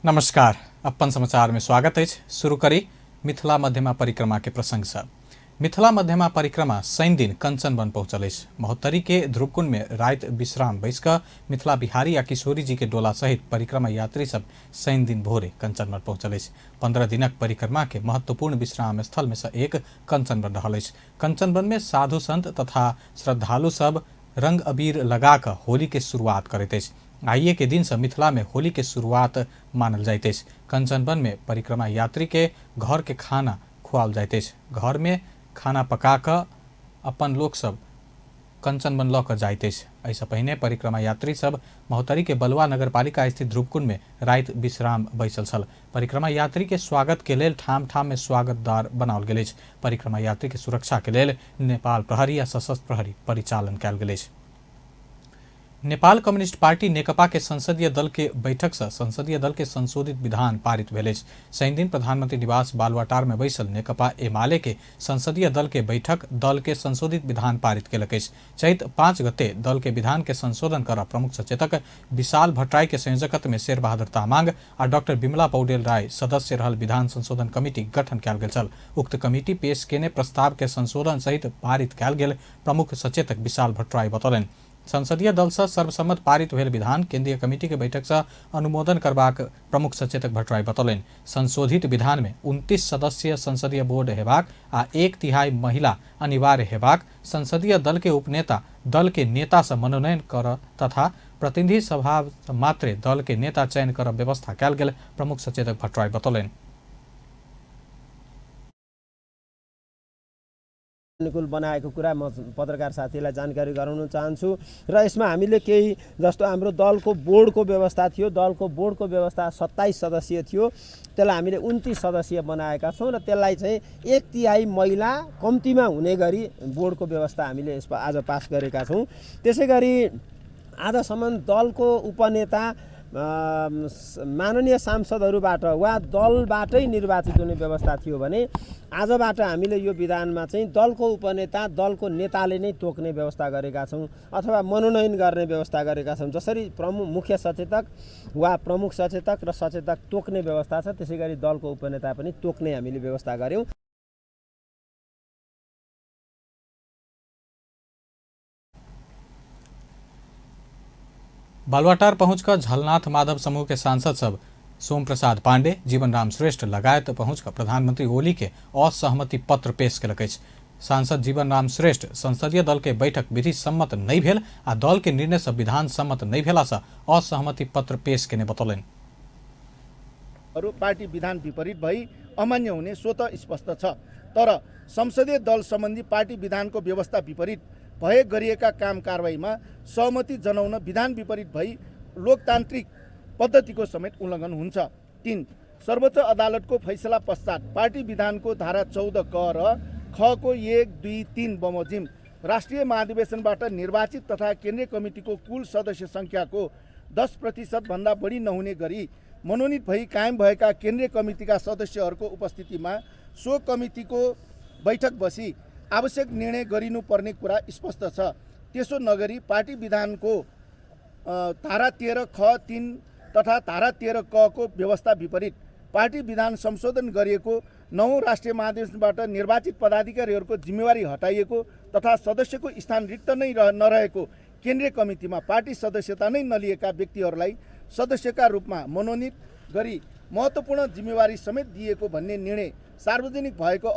नमस्कार, अपन समाचार में स्वागत है। शुरू करी मिथिला मध्यमा परिक्रमा के प्रसंग से। मिथिला मध्यमा परिक्रमा शनि दिन कंचनवन पहुंचल। महोत्तरी के ध्रुवकुंड में रात विश्राम बैस मिथिला बिहारी या किशोरी जी के डोला सहित परिक्रमा यात्री सब शनि दिन भोरे कंचनवन पहुंचल। 15 दिनक परिक्रमा के महत्वपूर्ण विश्राम स्थल में से एक कंचनवन रहल। कंचनवन में साधु संत तथा श्रद्धालु सब रंग अबीर लगाकर होली के शुरुआत करते। आइए के दिन से मिथिला में होली के शुरुआत मानल जाते। कंचनवन में परिक्रमा यात्री के घर के खाना खुआल जाते। घर में खाना पका कर अपन लोग सब कंचनवन ल कर जाते। ऐसा पहले परिक्रमा यात्री सब महोत्तरी के बलुआ नगरपालिका स्थित ध्रुवकुंड में रात विश्राम बैसल छल। परिक्रमा यात्री के स्वागत के लेल ठाम ठाम में स्वागतदार बनाओल गेल। परिक्रमा यात्री के सुरक्षा के लेल नेपाल प्रहरी या सशस्त्र प्रहरी परिचालन कयल गेल। नेपाल कम्युनिस्ट पार्टी नेकपा के संसदीय दल के बैठक से संसदीय दल के संशोधित विधान पारित भेल। शनि दिन प्रधानमंत्री निवास बालुवाटार में बैसल नेकपा एमाले के संसदीय दल के बैठक दल के संशोधित विधान पारित केलक। चैत 5 गते दल के विधान के संशोधन कर प्रमुख सचेतक विशाल भट्टराई के संयोजकत्व में शेर बहादुर तामाङ और डॉक्टर बिमला पौडेल राय सदस्य रहल विधान संशोधन कमिटी गठन कयल गेल छल। उक्त कमिटी पेश केने प्रस्ताव के संशोधन सहित पारित कयल गेल प्रमुख सचेतक विशाल भट्टराई बतौलनि। संसदीय दल से सर्वसम्मत पारित भेल विधान केंद्रीय कमिटी के बैठक से अनुमोदन करबाक प्रमुख सचेतक भट्टराई बतौलनि। संशोधित विधान में 29 सदस्यीय संसदीय बोर्ड हेबाक आ 1/3 महिला अनिवार्य हेबाक, संसदीय दल के उपनेता दल के नेता से मनोनयन कर तथा प्रतिनिधि सभा मात्रे दल के नेता चयन कर व्यवस्था कयल गेल प्रमुख सचेतक भट्टराई बतौलनि। अनुकूल बनाएको कुरा म पत्रकार साथीलाई जानकारी गराउन चाहन्छु। र यसमा हामीले केही जस्तो हाम्रो दलको बोर्डको व्यवस्था थियो। दलको बोर्डको व्यवस्था 27 सदस्यीय थियो, त्यसलाई हामीले 29 सदस्यीय बनाएका छौँ र त्यसलाई चाहिँ 1/3 महिला कम्तीमा हुने गरी बोर्डको व्यवस्था हामीले यसमा आज पास गरेका छौँ। त्यसैगरी आजसम्म दलको उपनेता माननीय सांसदहरूबाट वा दलबाटै निर्वाचित हुने व्यवस्था थियो भने आजबाट हामीले यो विधानमा चाहिँ दलको उपनेता दलको नेताले नै तोक्ने व्यवस्था गरेका छौँ अथवा मनोनयन गर्ने व्यवस्था गरेका छौँ। जसरी मुख्य सचेतक वा प्रमुख सचेतक र सचेतक तोक्ने व्यवस्था छ, त्यसैगरी दलको उपनेता पनि तोक्ने हामीले व्यवस्था गर्यौँ। बालुवाटार पहुंचकर झलनाथ माधव समूह के सांसद सब सोम प्रसाद पांडे, जीवन राम श्रेष्ठ लगायत पहुंचकर प्रधानमंत्री ओली के असहमति पत्र पेश केलक। सांसद जीवन राम श्रेष्ठ संसदीय दल के बैठक विधि सम्मत नहीं भेल आ दल के निर्णय से विधान सम्मत नहीं भेला से असहमति पत्र पेश केने बतौलनि। पार्टी विधान विपरीत भई अमान्य हुने स्वतः स्पष्ट छ, तर संसदीय दल सम्बन्धी पार्टी विधानको व्यवस्था विपरीत भए गरिएका काम कारबाहीमा सहमति जनाउन विधान विपरीत भई लोकतान्त्रिक पद्धतिको समेत उल्लङ्घन हुन्छ। 3. सर्वोच्च अदालतको फैसला पश्चात पार्टी विधानको धारा 14 क र ख को 1, 2, 3 बमोजिम राष्ट्रिय महाधिवेशनबाट निर्वाचित तथा केन्द्रीय कमिटीको कुल सदस्य सङ्ख्याको 10% भन्दा बढी नहुने गरी मनोनित भई कायम भएका केन्द्रीय कमिटीका सदस्यहरूको उपस्थितिमा सो कमिटीको बैठक बसी आवश्यक निर्णय गरिनुपर्ने कुरा स्पष्ट छ। त्यसो नगरी पार्टी विधानको धारा 13 ख 3 तथा धारा 13 क को व्यवस्था विपरीत पार्टी विधान संशोधन गरिएको 9 राष्ट्रिय महाधिवेशनबाट निर्वाचित पदाधिकारीहरूको जिम्मेवारी हटाइएको तथा सदस्यको स्थान रिक्त नै नरहेको केन्द्रीय कमिटीमा पार्टी सदस्यता नै नलिएका व्यक्तिहरूलाई सदस्यका रूपमा मनोनित गरी महत्त्वपूर्ण जिम्मेवारी समेत दिएको भन्ने निर्णय सार्वजनिक भएको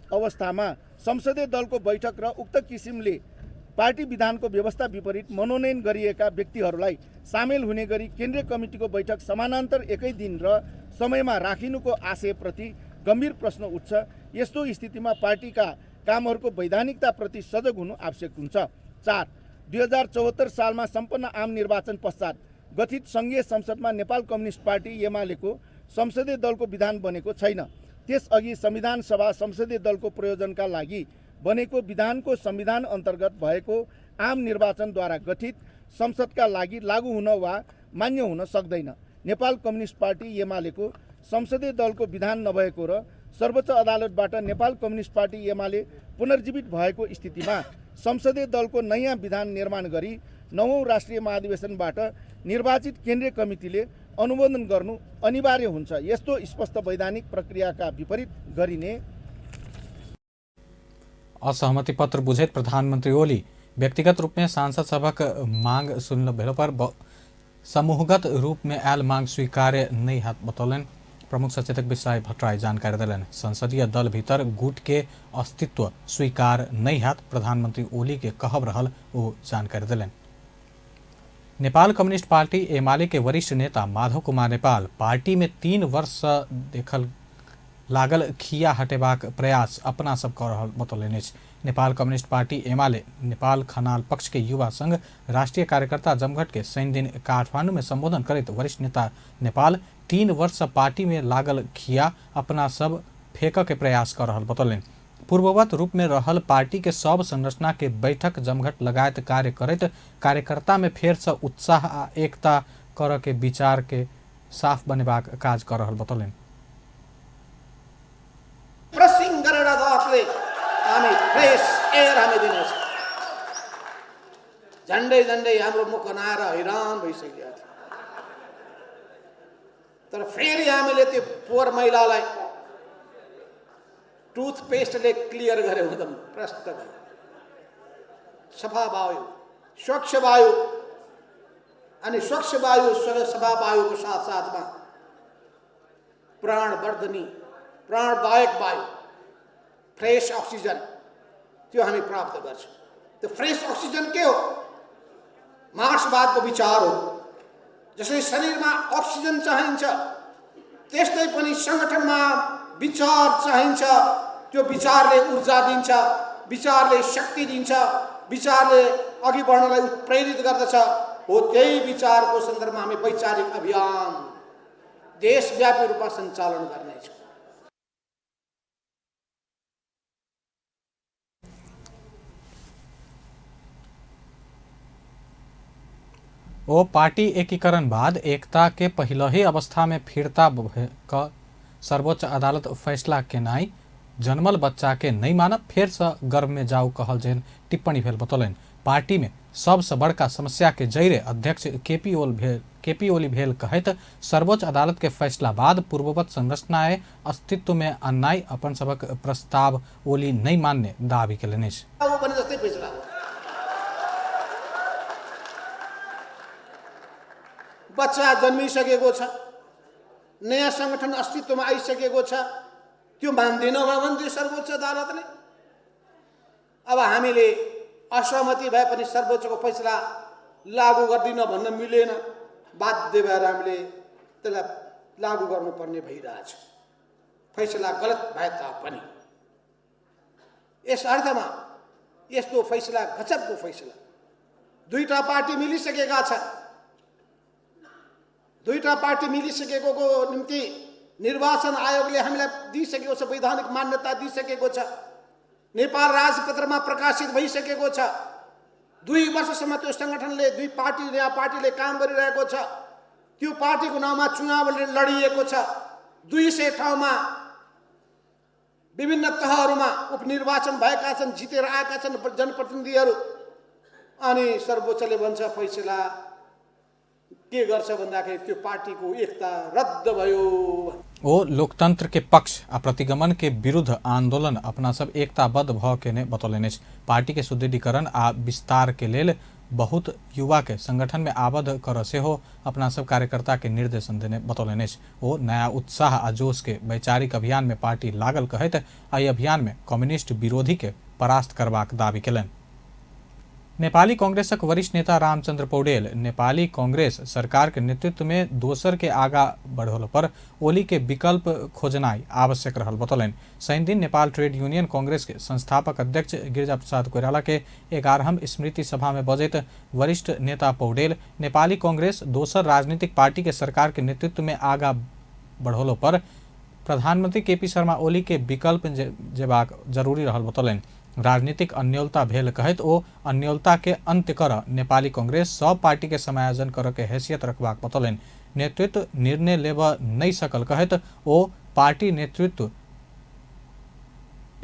अवस्थामा संसदीय दलको बैठक र उक्त किसिमले पार्टी विधानको व्यवस्था विपरीत मनोनयन गरिएका व्यक्तिहरूलाई सामेल हुने गरी केन्द्रीय कमिटीको बैठक समानान्तर एकै दिन र समयमा राखिनुको आशयप्रति गम्भीर प्रश्न उठ्छ। यस्तो स्थितिमा पार्टीका कामहरूको वैधानिकताप्रति सजग हुनु आवश्यक हुन्छ। 4. 2074 सालमा सम्पन्न आम निर्वाचन पश्चात गठित सङ्घीय संसदमा नेपाल कम्युनिस्ट पार्टी एमालेको संसदीय दलको विधान बनेको छैन। त्यसअघि संविधान सभा संसदीय दलको प्रयोजनका लागि बनेको विधानको संविधान अन्तर्गत भएको आम निर्वाचनद्वारा गठित संसदका लागि लागू हुन वा मान्य हुन सक्दैन। नेपाल कम्युनिस्ट पार्टी एमालेको संसदीय दलको विधान नभएको र सर्वोच्च अदालतबाट नेपाल कम्युनिस्ट पार्टी एमाले पुनर्जीवित भएको स्थितिमा संसदीय दलको नयाँ विधान निर्माण गरी 9औं राष्ट्रिय महाधिवेशनबाट निर्वाचित केन्द्रीय कमिटीले अनुमोदन गर्नु अनिवार्य हुन्छ। यस्तो स्पष्ट वैधानिक प्रक्रियाका विपरीत गरिने असहमति पत्र बुझेत प्रधानमंत्री ओली व्यक्तिगत रूप में सांसद सभक मांग सुनल भेला पर समूहगत रूप में आयल मांग स्वीकार्य नहीं हाथ बतौलन। प्रमुख सचेतक विश्राय भट्टराई जानकारी दिलन। संसदीय दल भीतर गुट के अस्तित्व स्वीकार नहीं हाथ प्रधानमंत्री ओली के कहब रहल वो जानकारी दिलन। नेपाल कम्युनिस्ट पार्टी एमाले के वरिष्ठ नेता माधव कुमार नेपाल पार्टी में 3 वर्ष देखल लागल खिया हटेबाक प्रयास अपना सब कर रहल बतौलनि। नेपाल कम्युनिस्ट पार्टी एमाले नेपाल खनाल पक्ष के युवा संघ राष्ट्रीय कार्यकर्ता जमघट के शनि दिन काठमांडू में संबोधन करते वरिष्ठ नेता नेपाल 3 वर्ष पार्टी में लागल खिया अपना सब फेंक के प्रयास कर रहल बतौलनि। पूर्ववत रूप में रहल पार्टी के सब संरचना के बैठक जमघट लगायत कार्य करत कार्यकर्ता में फेर से उत्साह आ एकता कर के विचार के साफ बनेबाक काज कर रहल बतौलनि। प्रेसिङ गरेर दसले हामी फ्रेस एयर हामी दिनेछ। झन्डै झन्डै हाम्रो मुख नाएर हैरान भइसकेका थियो। तर फेरि हामीले त्यो पोहोर महिलालाई टुथपेस्टले क्लियर गर्यो एकदम प्रष्ट भयो। सफा वायु, स्वच्छ वायु अनि स्वच्छ वायु सफा वायुको साथसाथमा प्राणवर्धनी प्राणदायक वायु फ्रेश अक्सिजन त्यो हामी प्राप्त गर्छौँ। त्यो फ्रेश अक्सिजन के हो? मार्क्सवादको विचार हो। जसरी शरीरमा अक्सिजन चाहिन्छ त्यस्तै पनि संगठनमा विचार चाहिन्छ। त्यो विचारले ऊर्जा दिन्छ, विचारले शक्ति दिन्छ, विचारले अघि बढ्नलाई प्रेरित गर्दछ। हो त्यही विचारको सन्दर्भमा हामी वैचारिक अभियान देशव्यापी रूपमा सञ्चालन गर्नेछौँ। ओ पार्टी एकीकरण बाद एकता के पहले ही अवस्था में फिरता का सर्वोच्च अदालत फैसला के नाई जन्मल बच्चा के नहीं मानब फेर से गर्भ में जाऊ कहल जेन टिप्पणी भेल बतौलन। पार्टी में सबसे बड़का समस्या के जैरे अध्यक्ष केपी ओली भेल कहत सर्वोच्च अदालत के फैसला बाद पूर्ववत संरचनाएं अस्तित्व में अन्नाई अपन सबक प्रस्ताव ओली नहीं मान्ने दावी केलनि। बच्चा जन्मिसकेको छ, नयाँ संगठन अस्तित्वमा आइसकेको छ, त्यो मान्दैन भन्दै सर्वोच्च अदालतले। अब हामीले असहमति भए पनि सर्वोच्चको फैसला लागू गर्दिन भन्न मिलेन। बाध्य भएर हामीले त्यसलाई लागू गर्नुपर्ने भइरहेछ। फैसला गलत भए तापनि यस अर्थमा यस्तो फैसला गजबको फैसला। दुईटा पार्टी मिलिसकेका छन्। दुईटा पार्टी मिलिसकेको निम्ति निर्वाचन आयोगले हामीलाई दिइसकेको छ, वैधानिक मान्यता दिइसकेको छ, नेपाल राजपत्रमा प्रकाशित भइसकेको छ। 2 वर्षसम्म त्यो संगठनले दुई पार्टीले काम गरिरहेको छ। त्यो पार्टीको नाममा चुनाव लडिएको छ। 200 ठाउँमा विभिन्न तहहरूमा उपनिर्वाचन भएका छन्, जितेर आएका छन् जनप्रतिनिधिहरू। अनि सर्वोच्चले भन्छ फैसला के गर्छ भन्दाखेरि त्यो पार्टीको एकता रद्द भयो। ओ लोकतंत्र के पक्ष आ प्रतिगमन के विरुद्ध आंदोलन अपना सब एकताबद्ध भ के ने बतौलनि। पार्टी के सुदृढ़ीकरण आ विस्तार के लेल बहुत युवा के संगठन में आबद्ध कर से हो अपना सब कार्यकर्ता के निर्देशन देने बतौलनि। ओ नया उत्साह आ जोश के वैचारिक अभियान में पार्टी लागल कहत आई अभियान में कम्युनिस्ट विरोधी के परास्त करबाक दावी केलनि। नेपाली कांग्रेसक वरिष्ठ नेता रामचंद्र पौडेल नेपाली कांग्रेस सरकार के नेतृत्व में दोसर के आगा बढ़ोल पर ओली के विकल्प खोजनाई आवश्यक रहल बतौलन। शनि दिन नेपाल ट्रेड यूनियन कांग्रेस के संस्थापक अध्यक्ष गिरिजा प्रसाद कोइराला के 11वीं स्मृति सभा में बजैत वरिष्ठ नेता पौडेल नेपाली कांग्रेस दोसर राजनीतिक पार्टी के सरकार के नेतृत्व में आगा बढ़ोलो पर प्रधानमंत्री केपी शर्मा ओली के विकल्प जेबाक जरूरी रहल बतौलन। राजनीतिक अन्योलता भेल कहत ओ अन्योलता के अंत्य कर नेपाली कांग्रेस सब पार्टी के समायोजन कर के हैसियत रखबाक बतौलन। नेतृत्व निर्णय लेब नहीं सकल कहत ओ पार्टी नेतृत्व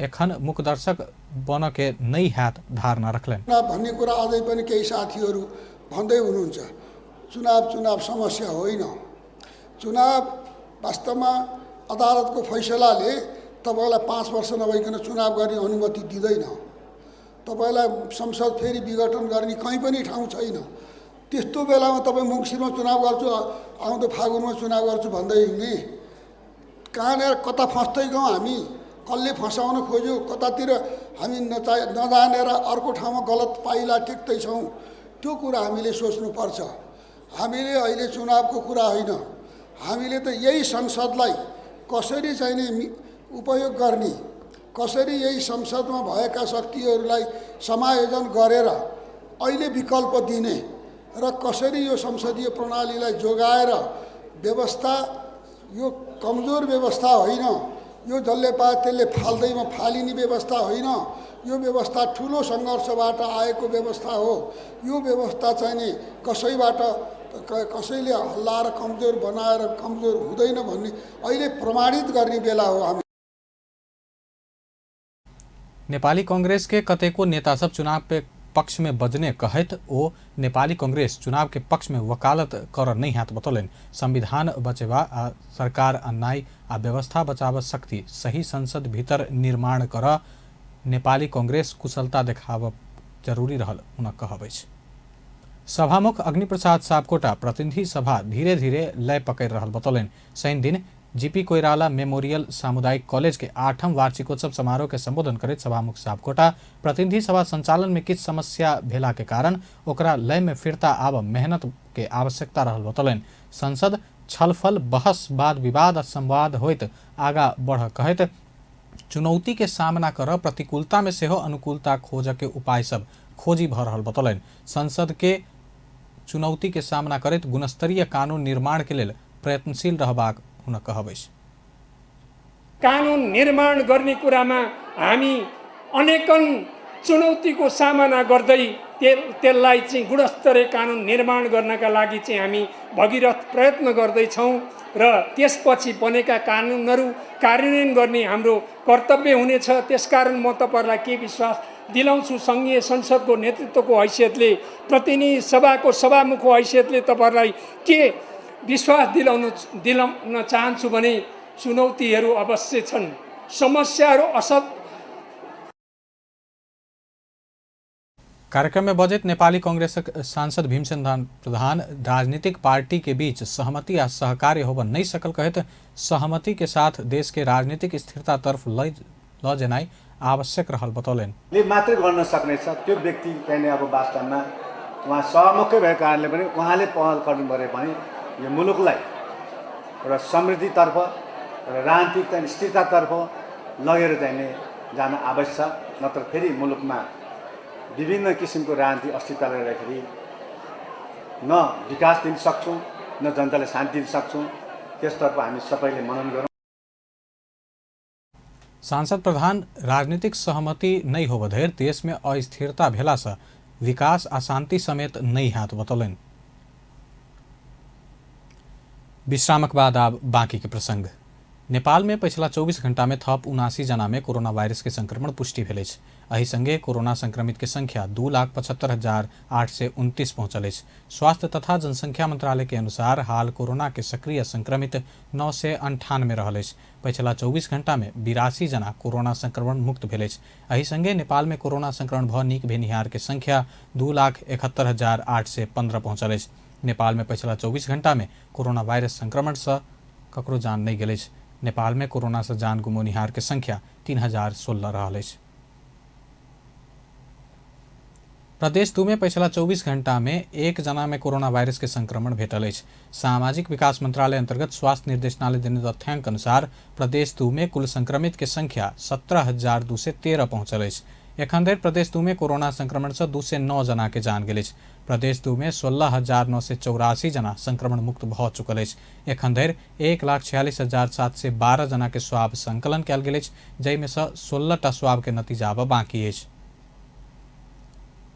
एखन मुखदर्शक बन के नहीं हाथ धारणा रखलन भन्ने कुरा अझै पनि केही साथीहरू भन्दै हुनुहुन्छ। चुनाव समस्या होइन। चुनाव वास्तवमा अदालतको फैसलाले तपाईँलाई 5 वर्ष नभइकन चुनाव गर्ने अनुमति दिँदैन। तपाईँलाई संसद फेरि विघटन गर्ने कहीँ पनि ठाउँ छैन। त्यस्तो बेलामा तपाईँ मङ्सिरमा चुनाव गर्छु, आउँदो फागुनमा चुनाव गर्छु भन्दै हिँड्ने, कहाँनिर कता फस्दै गयौँ हामी, कसले फसाउन खोज्यो, कतातिर हामी नजानेर अर्को ठाउँमा गलत पाइला टेक्दैछौँ, त्यो कुरा हामीले सोच्नुपर्छ। हामीले अहिले चुनावको कुरा होइन, हामीले त यही संसदलाई कसरी चाहिँ नि उपयोग गर्ने, कसरी यही संसदमा भएका शक्तिहरूलाई समायोजन गरेर अहिले विकल्प दिने र कसरी यो संसदीय प्रणालीलाई जोगाएर व्यवस्था, यो कमजोर व्यवस्था होइन, यो जसले पाए त्यसले फाल्दैमा फालिने व्यवस्था होइन, यो व्यवस्था ठुलो सङ्घर्षबाट आएको व्यवस्था हो। यो व्यवस्था चाहिँ नि कसैले हल्लाएर कमजोर बनाएर कमजोर हुँदैन भन्ने अहिले प्रमाणित गर्ने बेला हो। हामी नेपाली कांग्रेस के कतेको नेता सब चुनाव के पक्ष में बजने कहत ओ नेपाली कांग्रेस चुनाव के पक्ष में वकालत कर नहीं हाथ बतौलन। संविधान बचेवा आ सरकार अन्याय आ व्यवस्था बचाव शक्ति सही संसद भीतर निर्माण कर नेपाली कांग्रेस कुशलता देखाव जरूरी रहल उन कहबै। सभामुख अग्निप्रसाद सापकोटा प्रतिनिधि सभा धीरे धीरे लय पकड़ रहल बतौलन। शनि दिन जीपी कोइराला मेमोरियल सामुदायिक कॉलेज के 8वीं वार्षिकोत्सव समारोह के संबोधन करते सभामुख सापकोटा प्रतिनिधि सभा संचालन में किछ समस्या भेला के कारण ओकरा लय में फिरता आब मेहनत के आवश्यकता रहल बतौलन। संसद छलफल बहस वाद विवाद संवाद होइत आगा बढ़ कहत चुनौती के सामना कर प्रतिकूलता में सेहो अनुकूलता खोज के उपाय सब खोजी भ रहल बतौलन। संसद के चुनौती के सामना करत गुणस्तरीय कानून निर्माण के लेल प्रयत्नशील रहबाक हुन कहबै। कानुन निर्माण गर्ने कुरामा हामी अनेकन चुनौतीको सामना गर्दै त्यसलाई चाहिँ गुणस्तरीय कानुन निर्माण गर्नका लागि चाहिँ हामी भगीरथ प्रयत्न गर्दैछौँ र त्यसपछि बनेका कानुनहरू कार्यान्वयन गर्ने हाम्रो कर्तव्य हुनेछ। त्यसकारण म तपाईँहरूलाई के विश्वास दिलाउँछु, सङ्घीय संसदको नेतृत्वको हैसियतले, प्रतिनिधि सभाको सभामुखको हैसियतले तपाईँहरूलाई के विश्वास दिलाउन चाहन्छु भने चुनौतीहरू अवश्य छन्, समस्याहरू कार्यक्रम में बजट नेपाली कांग्रेस सांसद भीमसेन प्रधान राजनीतिक पार्टी के बीच सहमति या सहकार्य होबन नहीं सकल कहत सहमति के साथ देश के राजनीतिक स्थिरता तरफ ल जेनाई आवश्यक रहल बतौलन। मात्रै गर्न सक्ने छ त्यो व्यक्ति चाहिँ अब वास्तवमा उहाँ सहमुखै भएको कारणले पनि उहाँले पहल गर्नु परे पनि यो मुलुकलाई एउटा समृद्धितर्फ र राजनीतिक स्थिरतातर्फ लगेर चाहिँ जान आवश्यक। नत्र फेरि मुलुकमा विभिन्न किसिमको राजनीतिक अस्थिरताले गर्दाखेरि न विकास दिन सक्छौँ न जनताले शान्ति दिन सक्छौँ। त्यसतर्फ हामी सबैले मनन गरौँ। सांसद प्रधान राजनीतिक सहमति नहीं हो बधेर देश में अस्थिरता भेला से विकास आ शांति समेत नहीं हाथ बतौलन। विश्रामक बाद अब बाकी के प्रसंग। नेपाल में पिछला 24 घंटा में थप 79 जना में कोरोना वायरस के संक्रमण पुष्टि भेल अछि। एहि संगे कोरोना संक्रमित के संख्या 2,75,829 पहुंचल अछि। स्वास्थ्य तथा जनसंख्या मंत्रालय के अनुसार हाल कोरोना के सक्रिय संक्रमित 998 रहल अछि। पिछला 24 घंटा में 82 जना कोरोना संक्रमण मुक्त भेल अछि। एहि संगे नेपाल में कोरोना संक्रमण भ नीक भेनिहार के संख्या 2,71,815 पहुंचल अछि। नेपाल में पिछला 24 घंटा में कोरोना वायरस संक्रमण से ककरो जान नहीं गेल अछि। नेपाल में कोरोना से जान गुमोनिहार के संख्या 3016 रहल अछि। प्रदेश 2 में पिछला 24 घंटा में 1 जना में कोरोना वायरस के संक्रमण भेटल अछि। सामाजिक विकास मंत्रालय अंतर्गत स्वास्थ्य निर्देशनालय देने तथ्यांक अनुसार प्रदेश 2 में कुल संक्रमित के संख्या 17,213 पहुंचल अछि। एखन धरि प्रदेश 2 में कोरोना संक्रमण से 209 जना के जान गेल अछि। प्रदेश 2 में 16,984 जना संक्रमण मुक्त भ चुकल अछि। एखन धरि 1,46,712 जना के स्वाब संकलन कयल गेल अछि, जाहिमे से 16टा स्वाब के नतीजा आब बाकी अछि।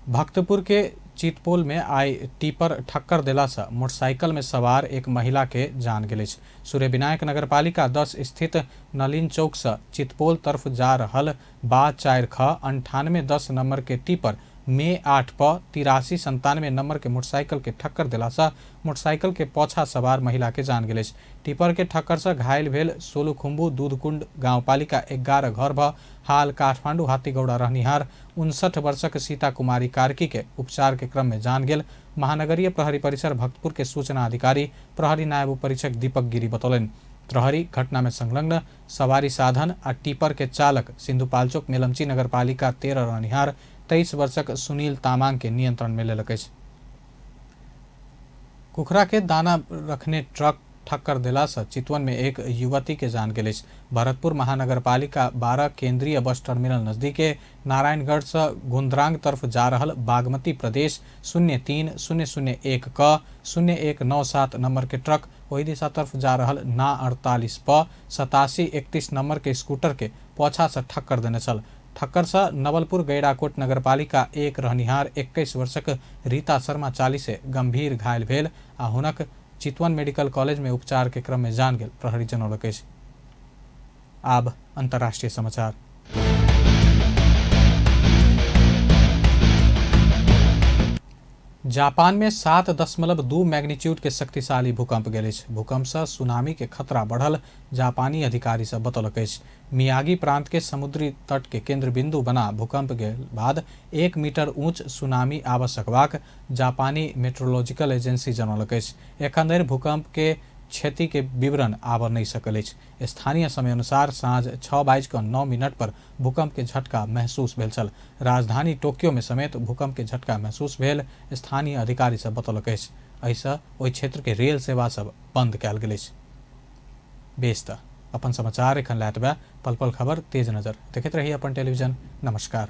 भक्तपुर के चितपोल में आई टिपर ठक्कर देला से मोटरसाइकिल में सवार एक महिला के जान गेल अछि। सूर्य विनायक नगरपालिका 10 स्थित नलिन चौक से चितपोल तरफ जा रहल बा 4 ख 9810 नंबर के टिपर मे 8 प 8397 नंबर के मोटरसाइकिल के ठक्कर दिला से मोटरसाइकिल के पाछा सवार महिला के जान गेल। टिपर के ठक्कर से घायल भेल सोलुखुम्बू दूधकुंड गाउँपालिका 11 घर भ हाल काठमाडौँ हात्तीगौडा रहनिहार 59 वर्षक सीता कुमारी कार्की के उपचार के क्रम में जान गेल। महानगरीय प्रहरी परिसर भक्तपुर के सूचना अधिकारी प्रहरी नायब उपरीक्षक दीपक गिरी बतौलन। प्रहरी घटना में संलग्न सवारी साधन आ टिपर के चालक सिन्धुपाल्चोक मेलम्ची नगरपालिका 13 रहनिहार 23 वर्षक सुनील तामाङ के नियंत्रण में लेलक। कुखरा के दाना रखने ट्रक ठक्कर दिला से चितवन में एक युवती के जान गेल। भरतपुर महानगरपालिका 12 केंद्रीय बस टर्मिनल नजदीक नारायणगढ़ से गुंद्रांग तरफ जा रहल बागमती प्रदेश 03001 क 0197 नंबर के ट्रक वही दिशा तरफ जा रहल ना 48 प 8731 नंबर के स्कूटर के पाछा से ठक्कर देने चल। ठक्कर से नवलपुर गैड़ाकोट नगरपालिका 1 रहनिहार 21 वर्षक रीता शर्मा 40 से गंभीर घायल भेल आ हुनक चितवन मेडिकल कॉलेज में उपचार के क्रम में जान गेल, प्रहरी जनौलक। आब अंतर्राष्ट्रीय समाचार। जापान में 7.2 मैग्नीट्यूड के शक्तिशाली भूकंप गेल। भूकंप से सुनामी के खतरा बढ़ल जापानी अधिकारी सब बतौलक। मियागी प्रांत के समुद्री तट के केंद्र बिंदु बना भूकंप के बाद 1 मीटर ऊंच सुनामी आवश्यकवाक जापानी मेट्रोलॉजिकल एजेंसी जनौलक। एखन धरि भूकंप के क्षति के विवरण आब नहीं सकल। स्थानीय समय अनुसार साँझ 6:09 पर भूकंप के झटका महसूस भेल छल। राजधानी टोक्यो में समेत भूकंप के झटका महसूस भेल स्थानीय अधिकारी सब बतौलक। एहिसँ ओहि क्षेत्र के रेल सेवा सब बंद कयल गेल। बेस अपन समाचार एखन लायत बा। पल पल खबर तेज नजर देखते रहिए अपन टेलीविजन। नमस्कार।